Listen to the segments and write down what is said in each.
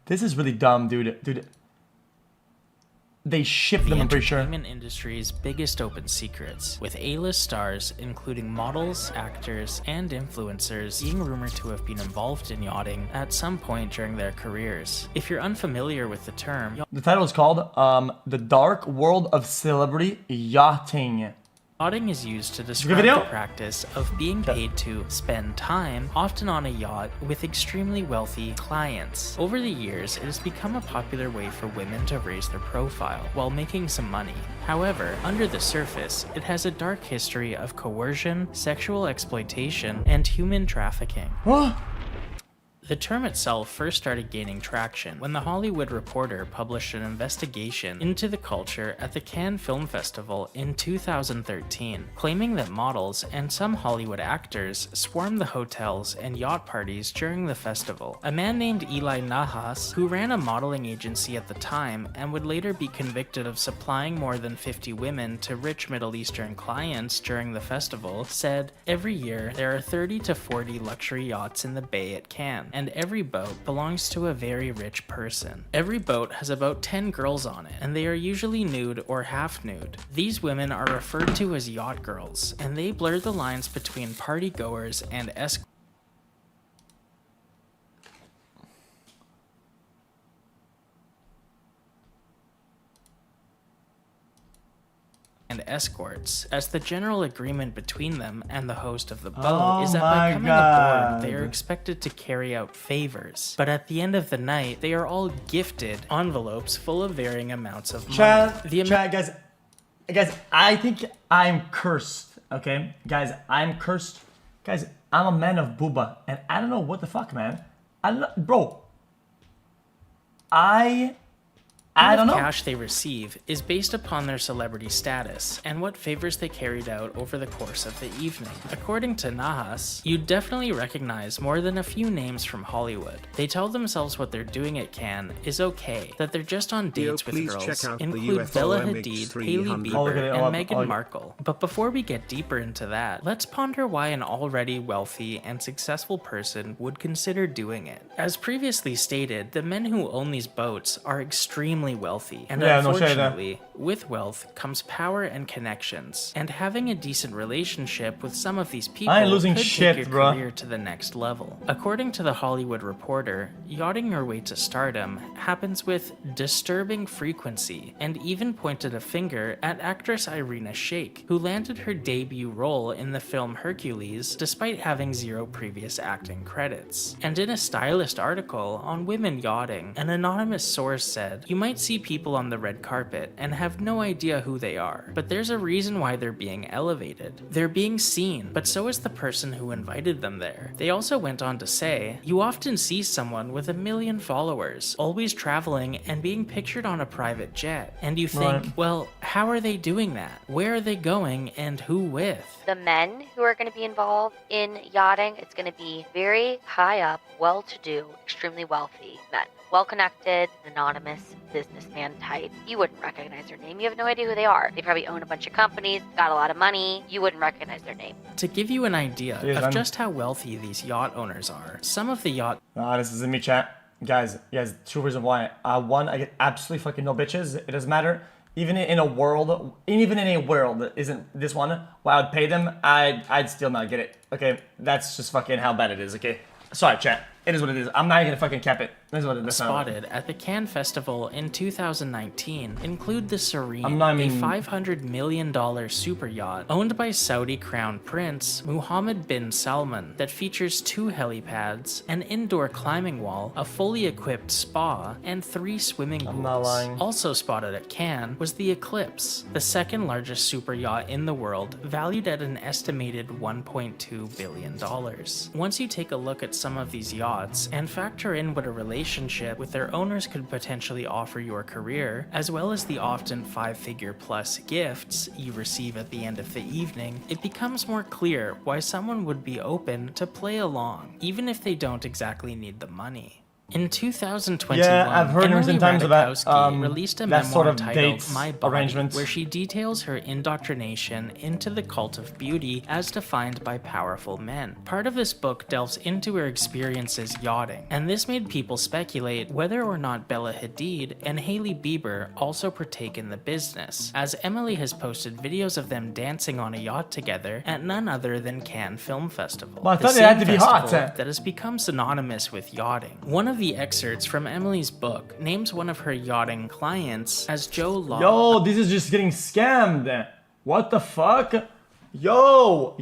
This is really dumb, dude. They ship them, I'm pretty sure. The entertainment industry's biggest open secrets, with A-list stars, including models, actors, and influencers, being rumored to have been involved in yachting at some point during their careers. If you're unfamiliar with the term, the title is called The Dark World of Celebrity Yachting. yachting is used to describe the practice of being paid to spend time, often on a yacht, with extremely wealthy clients. Over the years, it has become a popular way for women to raise their profile while making some money. However, under the surface, it has a dark history of coercion, sexual exploitation, and human trafficking. What? The term itself first started gaining traction when The Hollywood Reporter published an investigation into the culture at the Cannes Film Festival in 2013, claiming that models and some Hollywood actors swarmed the hotels and yacht parties during the festival. A man named Eli Nahas, who ran a modeling agency at the time and would later be convicted of supplying more than 50 women to rich Middle Eastern clients during the festival, said, "Every year there are 30 to 40 luxury yachts in the bay at Cannes, and every boat belongs to a very rich person. Every boat has about 10 girls on it, and they are usually nude or half nude. These women are referred to as yacht girls, and they blur the lines between party goers and escorts." As the general agreement between them and the host of the boat is that by coming aboard, they are expected to carry out favors. But at the end of the night, they are all gifted envelopes full of varying amounts of money. Guys, I think I'm cursed, okay? Guys, I'm cursed. Guys, I'm a man of booba, and I don't know what the fuck, man. Bro. I don't know. The cash they receive is based upon their celebrity status and what favors they carried out over the course of the evening. According to Nahas, you'd definitely recognize more than a few names from Hollywood. They tell themselves what they're doing at Cannes is okay, that they're just on dates with girls, include Bella Hadid, Hailey Bieber, and Meghan Markle. But before we get deeper into that, let's ponder why an already wealthy and successful person would consider doing it. As previously stated, the men who own these boats are extremely wealthy, and unfortunately, with wealth comes power and connections, and having a decent relationship with some of these people could take your career to the next level. According to The Hollywood Reporter, yachting your way to stardom happens with disturbing frequency, and even pointed a finger at actress Irina Shayk, who landed her debut role in the film Hercules despite having 0 previous acting credits. And in a stylist article on women yachting, an anonymous source said, "You might see people on the red carpet and have no idea who they are, but there's a reason why they're being elevated. They're being seen, but so is the person who invited them there." They also went on to say, "You often see someone with 1 million followers, always traveling and being pictured on a private jet, and you think, well, how are they doing that? Where are they going and who with?" The men who are going to be involved in yachting, it's going to be very high up, well-to-do, extremely wealthy men. Well-connected, anonymous businessman type. You wouldn't recognize their name. You have no idea who they are. They probably own a bunch of companies, got a lot of money. You wouldn't recognize their name. To give you an idea of just how wealthy these yacht owners are, some of the yacht... This isn't me, chat. Guys, 2 reasons why. One, I get absolutely fucking no bitches. It doesn't matter. Even in a world that isn't this one, where I would pay them, I'd still not get it. Okay, that's just fucking how bad it is, okay? Sorry, chat. It is what it is. I'm not even gonna fucking cap it. This is what it is. Spotted at the Cannes Festival in 2019 include the Serene, a $500 million super yacht owned by Saudi Crown Prince Mohammed bin Salman that features 2 helipads, an indoor climbing wall, a fully equipped spa, and 3 swimming pools. I'm not lying. Also spotted at Cannes was the Eclipse, the 2nd largest super yacht in the world, valued at an estimated $1.2 billion. Once you take a look at some of these yachts and factor in what a relationship with their owners could potentially offer your career, as well as the often 5-figure plus gifts you receive at the end of the evening, it becomes more clear why someone would be open to play along, even if they don't exactly need the money. In 2021, Yeah, I've heard Emily recent times about Ratajkowski released a that memoir sort of titled dates My Body, arrangements. where she details her indoctrination into the cult of beauty as defined by powerful men. Part of this book delves into her experiences yachting, and this made people speculate whether or not Bella Hadid and Hailey Bieber also partake in the business, as Emily has posted videos of them dancing on a yacht together at none other than Cannes Film Festival. Well, I the thought they same had to be hot. festival that has become synonymous with yachting. One of the excerpts from Emily's book names one of her yachting clients as Joe Law. Yo, this is just getting scammed. What the fuck? Yo.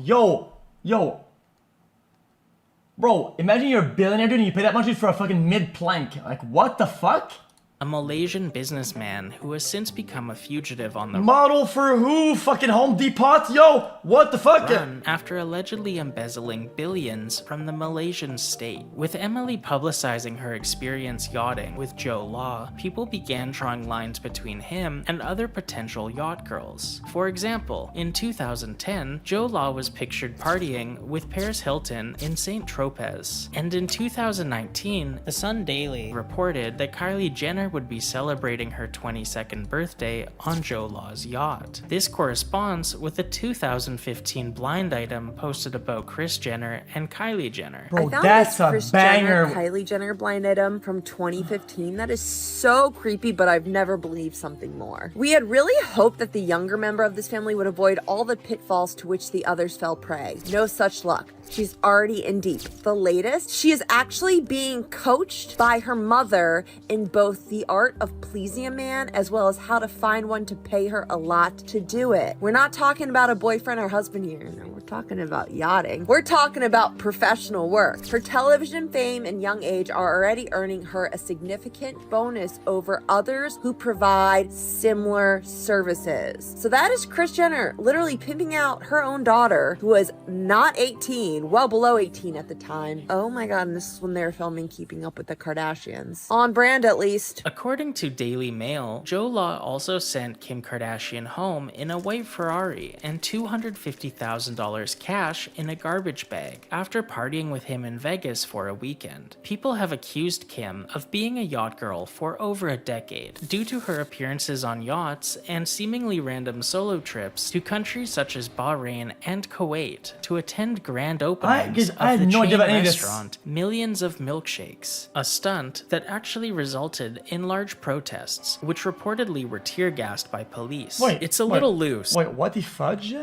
Bro, imagine you're a billionaire, dude, and you pay that much for a fucking mid-plank. Like, what the fuck? A Malaysian businessman who has since become a fugitive on the Model for who? Fucking Home Depot? Yo, what the fuck? run after allegedly embezzling billions from the Malaysian state. With Emily publicizing her experience yachting with Joe Law, people began drawing lines between him and other potential yacht girls. For example, in 2010, Joe Law was pictured partying with Paris Hilton in St. Tropez. And in 2019, the Sun Daily reported that Kylie Jenner would be celebrating her 22nd birthday on Joe Law's yacht. This corresponds with the 2015 blind item posted about Kris Jenner and Kylie Jenner. Bro, I found that's this a Kris banger. Jenner, Kylie Jenner blind item from 2015. That is so creepy, but I've never believed something more. We had really hoped that the younger member of this family would avoid all the pitfalls to which the others fell prey. No such luck. She's already in deep. The latest, she is actually being coached by her mother in both the art of pleasing a man as well as how to find one to pay her a lot to do it. We're not talking about a boyfriend or husband here. No, we're talking about yachting. We're talking about professional work. Her television fame and young age are already earning her a significant bonus over others who provide similar services. So that is Kris Jenner literally pimping out her own daughter, who was not 18, well below 18 at the time. Oh my god, and this is when they were filming Keeping Up with the Kardashians. On brand, at least. According to Daily Mail, Joe Law also sent Kim Kardashian home in a white Ferrari and $250,000 cash in a garbage bag after partying with him in Vegas for a weekend. People have accused Kim of being a yacht girl for over a decade due to her appearances on yachts and seemingly random solo trips to countries such as Bahrain and Kuwait to attend grand openings of I had the no idea chain about any of this. restaurant Millions of Milkshakes, a stunt that actually resulted in large protests, which reportedly were tear-gassed by police. It's a little loose. Wait, what the fudge?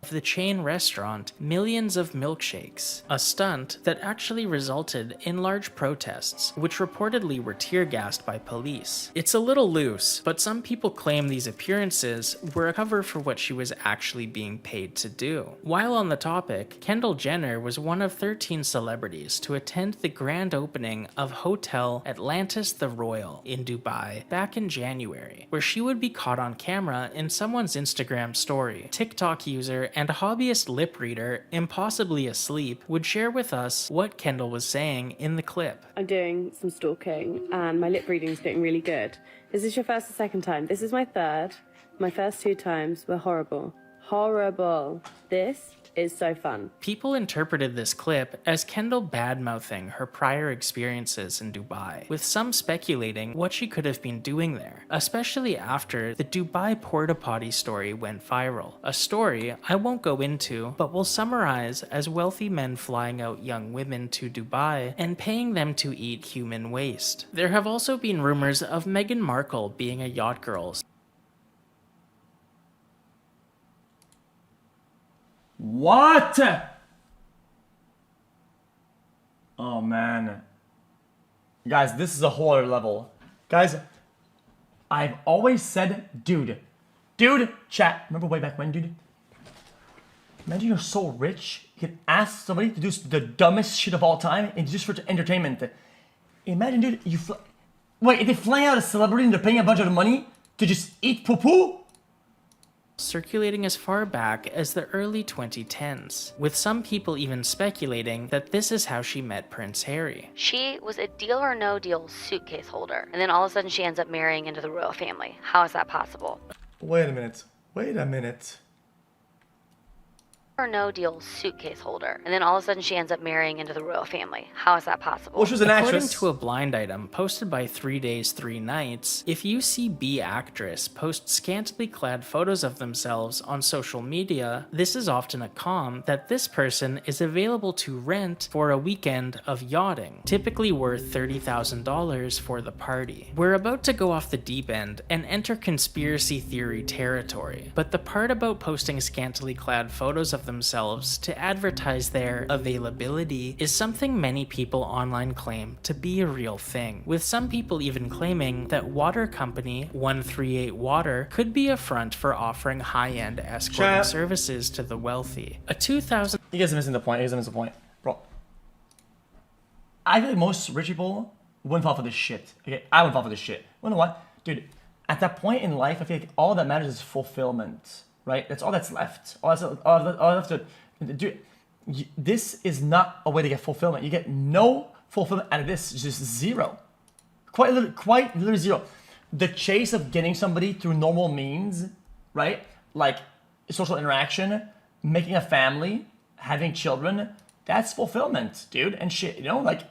Of the chain restaurant Millions of Milkshakes, a stunt that actually resulted in large protests, which reportedly were tear-gassed by police. It's a little loose, but some people claim these appearances were a cover for what she was actually being paid to do. While on the topic, Kendall Jenner was one of 13 celebrities to attend the grand opening of Hotel Atlantis the Royal in Dubai back in January, where she would be caught on camera in someone's Instagram story. TikTok user and hobbyist lip reader, impossibly asleep, would share with us what Kendall was saying in the clip. I'm doing some stalking and my lip reading is getting really good. Is this your first or second time? This is my third. My first 2 times were horrible. Horrible. This is so fun. People interpreted this clip as Kendall bad-mouthing her prior experiences in Dubai, with some speculating what she could have been doing there, especially after the Dubai porta potty story went viral. A story I won't go into, but will summarize as wealthy men flying out young women to Dubai and paying them to eat human waste. There have also been rumors of Meghan Markle being a yacht girl. What? Oh man. Guys, this is a whole other level. Guys, I've always said, dude, chat. Remember way back when, dude? Imagine you're so rich, you can ask somebody to do the dumbest shit of all time and just for entertainment. Imagine, dude, wait, if they fly out a celebrity and they're paying a bunch of money to just eat poo-poo? Circulating as far back as the early 2010s, with some people even speculating that this is how she met Prince Harry. She was a Deal or No Deal suitcase holder, and then all of a sudden she ends up marrying into the royal family. How is that possible? Wait a minute. or no deal suitcase holder, and then all of a sudden she ends up marrying into the royal family. How is that possible? Well, she was an According actress. to a blind item posted by 3 Days 3 Nights, if you see B actress post scantily clad photos of themselves on social media, this is often a comm that this person is available to rent for a weekend of yachting, typically worth $30,000 for the party. We're about to go off the deep end and enter conspiracy theory territory, but the part about posting scantily clad photos of themselves to advertise their availability is something many people online claim to be a real thing, with some people even claiming that water company 138 Water could be a front for offering high-end escorting services to the wealthy. A 2000 You guys are missing the point. You guys are missing the point. Bro, I feel like most rich people wouldn't fall for this shit. Okay, I wouldn't fall for this shit. You know what? Dude, at that point in life, I feel like all that matters is fulfillment, right? That's all that's left. All that's left to, dude, this is not a way to get fulfillment. You get no fulfillment out of this. It's just zero. Quite literally zero. The chase of getting somebody through normal means, right? Like social interaction, making a family, having children, that's fulfillment, dude. And shit, you know, like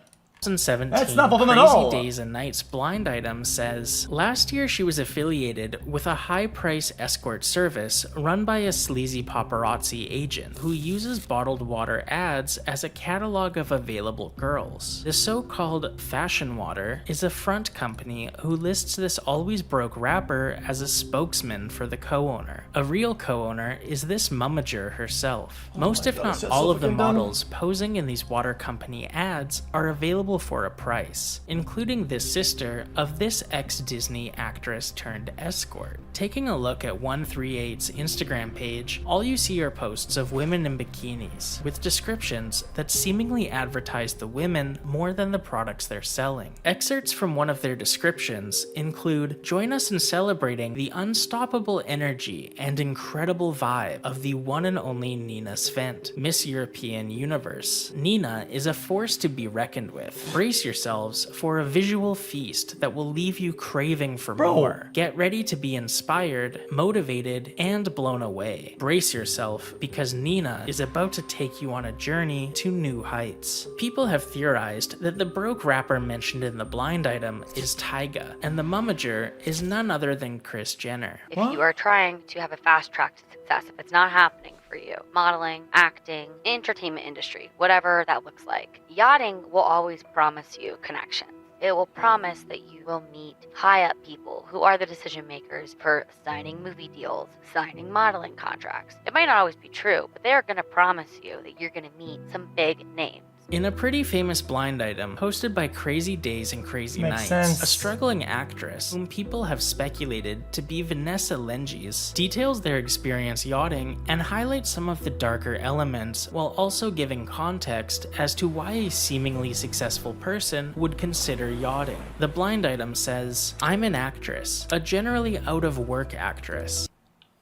2017 that's not fulfillment at Crazy all. Days and Nights blind item says, last year she was affiliated with a high-price escort service run by a sleazy paparazzi agent who uses bottled water ads as a catalog of available girls. The so-called Fashion Water is a front company who lists this always broke rapper as a spokesman for the co-owner. A real co-owner is this momager herself. Most if not all of the models posing in these water company ads are available for a price, including this sister of this ex-Disney actress turned escort. Taking a look at 138's Instagram page, all you see are posts of women in bikinis, with descriptions that seemingly advertise the women more than the products they're selling. Excerpts from one of their descriptions include, "Join us in celebrating the unstoppable energy and incredible vibe of the one and only Nina Svent, Miss European Universe. Nina is a force to be reckoned with. Brace yourselves for a visual feast that will leave you craving for more. Get ready to be inspired, motivated, and blown away. Brace yourself because Nina is about to take you on a journey to new heights." People have theorized that the broke rapper mentioned in the blind item is Tyga, and the momager is none other than Kris Jenner. If you are trying to have a fast track to success, if it's not happening for you, modeling, acting, entertainment industry, whatever that looks like, yachting will always promise you connections. It will promise that you will meet high up people who are the decision makers for signing movie deals, signing modeling contracts. It might not always be true, but they're going to promise you that you're going to meet some big names. In a pretty famous blind item posted by Crazy Days and Crazy Makes Nights, sense. a struggling actress whom people have speculated to be Vanessa Lenges details their experience yachting and highlights some of the darker elements while also giving context as to why a seemingly successful person would consider yachting. The blind item says, "I'm an actress, a generally out of work actress.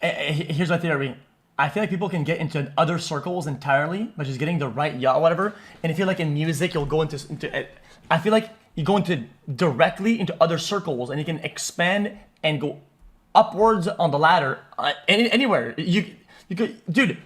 Here's my theory. I feel like people can get into other circles entirely by just getting the right yacht or whatever. And I feel like in music, you'll go into I feel like you go into directly into other circles and you can expand and go upwards on the ladder anywhere. You could, dude,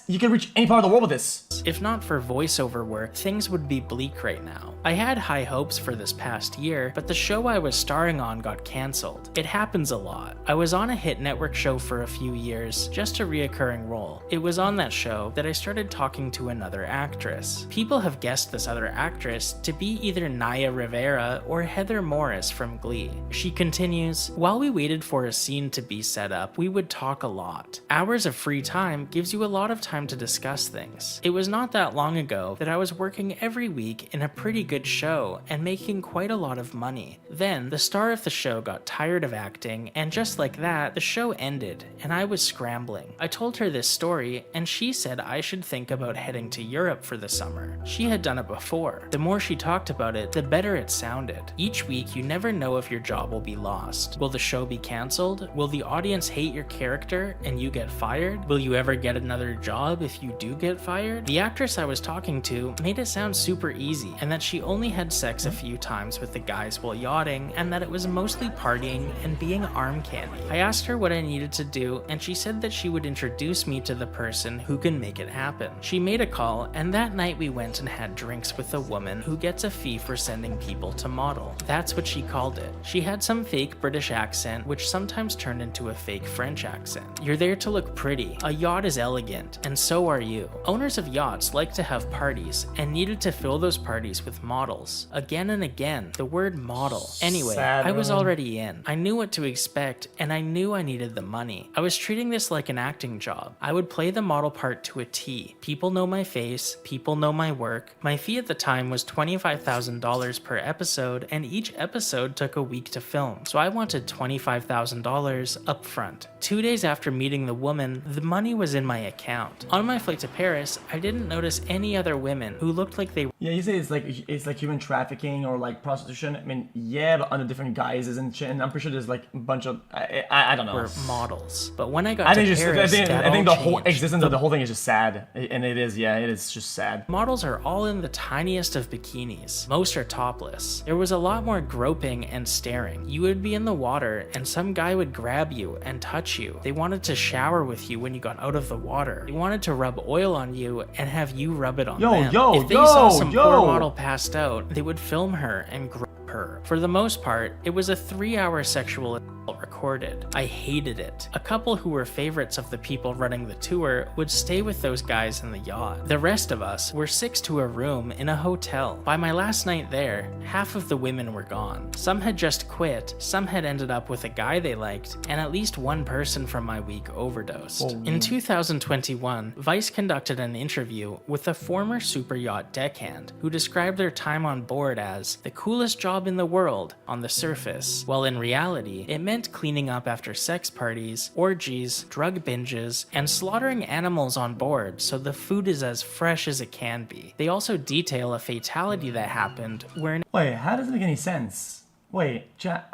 you can reach any part of the world with this. If not for voiceover work, things would be bleak right now. I had high hopes for this past year, but the show I was starring on got cancelled. It happens a lot. I was on a hit network show for a few years, just a reoccurring role. It was on that show that I started talking to another actress. People have guessed this other actress to be either Naya Rivera or Heather Morris from Glee. She continues, "While we waited for a scene to be set up, we would talk a lot. Hours of free time gives you a lot of time to discuss things. It was not that long ago that I was working every week in a pretty good show and making quite a lot of money. Then the star of the show got tired of acting, and just like that, the show ended and I was scrambling. I told her this story and she said I should think about heading to Europe for the summer. She had done it before. The more she talked about it, the better it sounded. Each week you never know if your job will be lost. Will the show be cancelled? Will the audience hate your character and you get fired? Will you ever get another another job if you do get fired? The actress I was talking to made it sound super easy, and that she only had sex a few times with the guys while yachting, and that it was mostly partying and being arm candy. I asked her what I needed to do, and she said that she would introduce me to the person who can make it happen. She made a call, and that night we went and had drinks with a woman who gets a fee for sending people to model. That's what she called it. She had some fake British accent, which sometimes turned into a fake French accent. You're there to look pretty. A yacht is elegant, and so are you. Owners of yachts like to have parties, and needed to fill those parties with models. Again and again, the word model. Anyway, Sad I was woman. already in. I knew what to expect, and I knew I needed the money. I was treating this like an acting job. I would play the model part to a T. People know my face, people know my work. My fee at the time was $25,000 per episode, and each episode took a week to film, so I wanted $25,000 up front. 2 days after meeting the woman, the money was in my account. On my flight to Paris, I didn't notice any other women who looked like they Yeah, you say it's like human trafficking or like prostitution. I mean, yeah, but under different guises and shit. And I'm pretty sure there's like a bunch of I don't know. were models. But when I got I to think Paris, I think the whole changed. existence of the whole thing is just sad, and it is. Yeah, it is just sad. Models are all in the tiniest of bikinis. Most are topless. There was a lot more groping and staring. You would be in the water and some guy would grab you and touch you. They wanted to shower with you when you got out of the water. They wanted to rub oil on you and have you rub it on them. If they saw some poor model passed out, they would film her and grope her. For the most part, it was a 3-hour sexual assault recorded. I hated it. A couple who were favorites of the people running the tour would stay with those guys in the yacht. The rest of us were 6 to a room in a hotel. By my last night there, half of the women were gone. Some had just quit, some had ended up with a guy they liked, and at least one person from my week overdosed. In 2021, Vice conducted an interview with a former super yacht deckhand who described their time on board as the coolest job in the world on the surface, while in reality, it meant cleaning up after sex parties, orgies, drug binges, and slaughtering animals on board so the food is as fresh as it can be. They also detail a fatality that happened where an Wait, how does it make any sense? Wait, chat.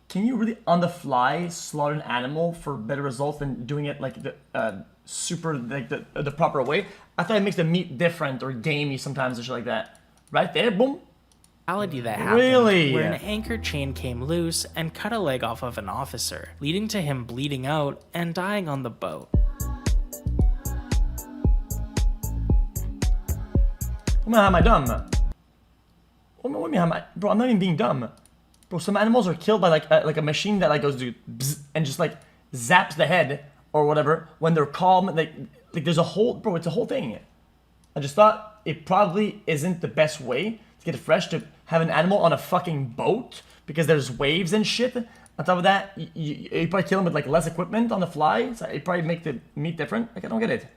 Can you really on the fly slaughter an animal for better results than doing it like the the proper way? I thought it makes the meat different or gamey sometimes or shit like that. Right there, boom. fatality that happened Really? where an anchor chain came loose and cut a leg off of an officer, leading to him bleeding out and dying on the boat. Am I dumb? What do you mean, bro, I'm not even being dumb. Bro, some animals are killed by like a machine that like goes to bzz and just like zaps the head or whatever when they're calm. Like there's a whole, bro, it's a whole thing. I just thought it probably isn't the best way to get it fresh to have an animal on a fucking boat because there's waves and shit. On top of that, you probably kill them with like less equipment on the fly. So it probably make the meat different. Like I don't get it.